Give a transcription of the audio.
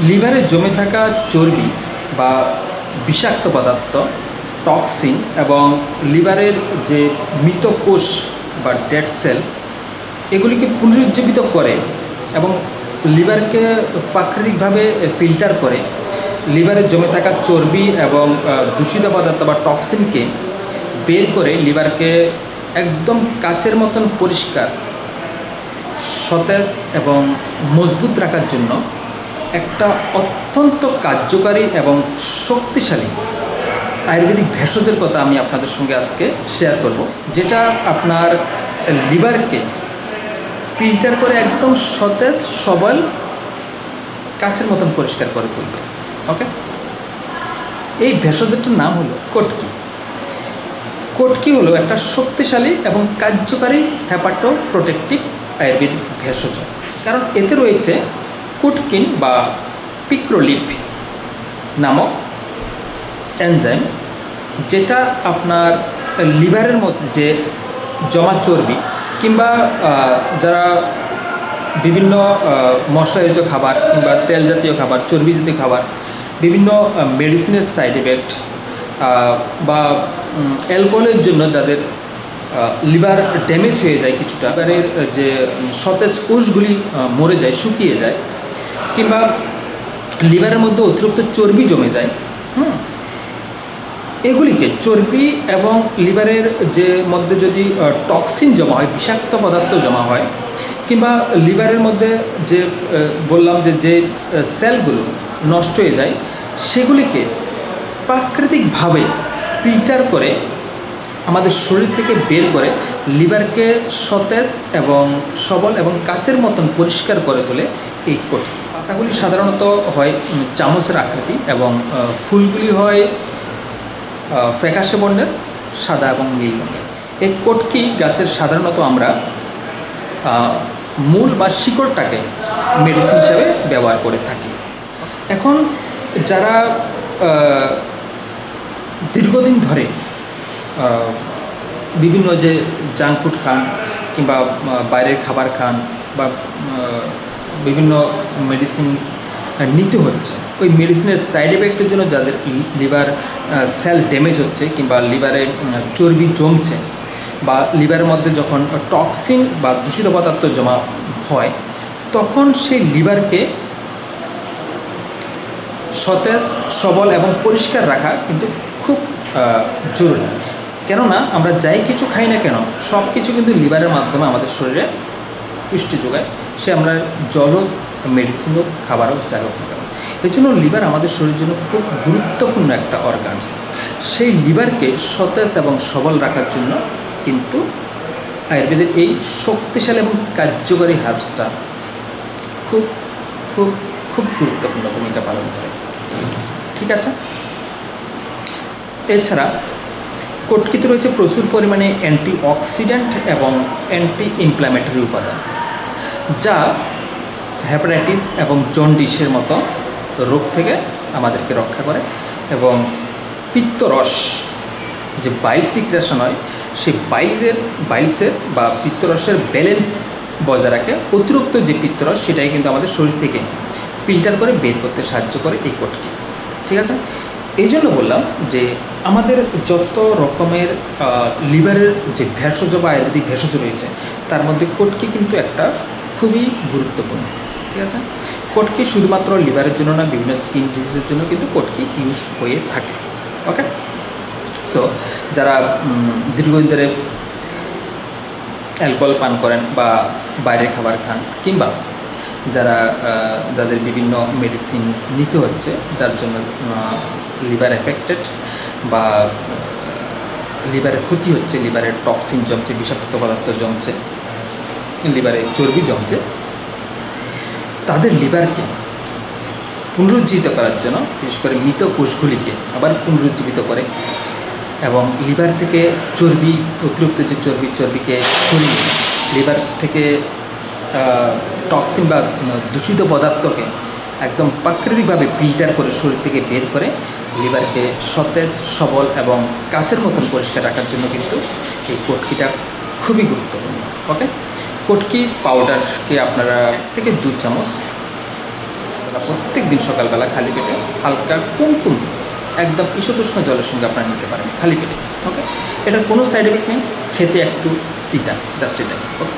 লিভারে জমে থাকা চর্বি বা বিষাক্ত পদার্থ, টক্সিন এবং লিভারের যে মৃত কোষ বা ডেড সেল, এগুলিকে পুনরুজ্জীবিত করে এবং লিভারকে প্রাকৃতিকভাবে ফিল্টার করে লিভারে জমে থাকা চর্বি এবং দূষিত পদার্থ বা টক্সিনকে বের করে লিভারকে একদম কাচের মতন পরিষ্কার, সতেজ এবং মজবুত রাখার জন্য একটা অত্যন্ত কার্যকারী এবং শক্তিশালী আয়ুর্বেদিক ভেষজের কথা আমি আপনাদের সঙ্গে আজকে শেয়ার করব, যেটা আপনার লিভারকে ফিল্টার করে একদম সতেজ, সবল, কাচের মতন পরিষ্কার করে তুলবে। ওকে, এই ভেষজটার নাম হলো কটকি। কটকি হলো একটা শক্তিশালী এবং কার্যকারী হেপাটো প্রোটেক্টিভ আয়ুর্বেদিক ভেষজ, কারণ এতে রয়েছে কুটকিন বা পিক্রোলিপ নামক এনজাইম, যেটা আপনার লিভারের মধ্যে যে জমা চর্বি কিংবা যারা বিভিন্ন মশলাজাতীয় খাবার কিংবা তেল জাতীয় খাবার, চর্বি জাতীয় খাবার, বিভিন্ন মেডিসিনের সাইড এফেক্ট বা অ্যালকোহলের জন্য যাদের লিভার ড্যামেজ হয়ে যায়, কিছুটা লিভারের যে সতেজ কোষগুলি মরে যায়, শুকিয়ে যায়, কিংবা লিভারের মধ্যে অতিরিক্ত চর্বি জমে যায়, এগুলিকে চর্বি এবং লিভারের যে মধ্যে যদি টক্সিন জমা হয়, বিষাক্ত পদার্থ জমা হয়, কিংবা লিভারের মধ্যে যে বললাম যে সেলগুলো নষ্ট হয়ে যায়, সেগুলিকে প্রাকৃতিকভাবে ফিল্টার করে আমাদের শরীর থেকে বের করে লিভারকে সতেজ এবং সবল এবং কাচের মতন পরিষ্কার করে তোলে এই কটকি। পাতাগুলি সাধারণত হয় চামচের আকৃতি এবং ফুলগুলি হয় ফ্যাকাশে বর্ণের, সাদা এবং নীল রঙের। এই কটকি গাছের সাধারণত আমরা মূল বা শিকড়টাকে মেডিসিন হিসাবে ব্যবহার করে থাকি। এখন যারা দীর্ঘদিন ধরে বিভিন্ন যে জাঙ্ক ফুড খান কিংবা বাইরের খাবার খান বা বিভিন্ন মেডিসিন নিতে হচ্ছে, ওই মেডিসিনের সাইড এফেক্টের জন্য যাদের লিভার সেল ড্যামেজ হচ্ছে কিংবা লিভারে চর্বি জমছে বা লিভারের মধ্যে যখন টক্সিন বা দূষিত পদার্থ জমা হয়, তখন সেই লিভারকে সতেজ, সবল এবং পরিষ্কার রাখা কিন্তু খুব জরুরি। কেননা আমরা যাই কিছু খাই না কেন, সব কিছু কিন্তু লিভারের মাধ্যমে আমাদের শরীরে পুষ্টি যোগায়, সে আমরা জল হোক, মেডিসিন হোক, খাবার হোক, যাই হোক না কেন। এর জন্য লিভার আমাদের শরীরের জন্য খুব গুরুত্বপূর্ণ একটা অর্গানস। সেই লিভারকে সতেজ এবং সবল রাখার জন্য কিন্তু আয়ুর্বেদের এই শক্তিশালী এবং কার্যকরী হার্বসটা খুব খুব খুব গুরুত্বপূর্ণ ভূমিকা পালন করে। ঠিক আছে, এছাড়া কটকিতে রয়েছে প্রচুর পরিমাণে অ্যান্টিঅক্সিডেন্ট এবং অ্যান্টি ইনফ্ল্যামেটরি উপাদান, যা হেপাটাইটিস এবং জন্ডিসের মতো রোগ থেকে আমাদেরকে রক্ষা করে এবং পিত্তরস, যে বাইল সিক্রেশন হয়, সেই বাইলসের বা পিত্তরসের ব্যালেন্স বজায় রাখে। অতিরিক্ত যে পিত্তরস, সেটাই কিন্তু আমাদের শরীর থেকে ফিল্টার করে বের করতে সাহায্য করে এই কটকি। ঠিক আছে, এই জন্য বললাম যে আমাদের যত রকমের লিভারের যে ভেষজ বা আয়ুর্বেদিক ভেষজ রয়েছে, তার মধ্যে কটকি কিন্তু একটা খুবই গুরুত্বপূর্ণ। ঠিক আছে, কটকি শুধুমাত্র লিভারের জন্য না, বিভিন্ন স্কিন ডিজিজের জন্য কিন্তু কটকি ইউজ হয়ে থাকে। ওকে, সো যারা দীর্ঘদিন ধরে অ্যালকোহল পান করেন বা বাইরের খাবার খান, কিংবা যাদের বিভিন্ন মেডিসিন নিতে হচ্ছে, যার জন্য লিভার এফেক্টেড বা লিভারের ক্ষতি হচ্ছে, লিভারের টক্সিন জমছে, বিষাক্ত পদার্থ জমছে, লিভারে চর্বি জমছে, তাদের লিভারকে পুনরুজ্জীবিত করার জন্য, বিশেষ করে মৃত কোষগুলিকে আবার পুনরুজ্জীবিত করে এবং লিভার থেকে চর্বি, অতিরিক্ত যে চর্বিকে সরিয়ে লিভার থেকে টক্সিন বা দূষিত পদার্থকে একদম প্রাকৃতিকভাবে ফিল্টার করে শরীর থেকে বের করে লিভারকে সতেজ, সবল এবং কাচের মতন পরিষ্কার রাখার জন্য কিন্তু এই কটকিটা খুবই গুরুত্বপূর্ণ। ওকে, কটকি পাউডারকে আপনারা থেকে 2 চামচ আপনারা প্রত্যেক দিন সকালবেলা খালি পেটে হালকা কুমকুম একদম ঈশতুষ্ণ জলের সঙ্গে আপনারা নিতে পারেন খালি পেটে। ওকে, এটার কোনো সাইড এফেক্ট নেই, খেতে একটু তিতা, জাস্ট এটাই। ওকে।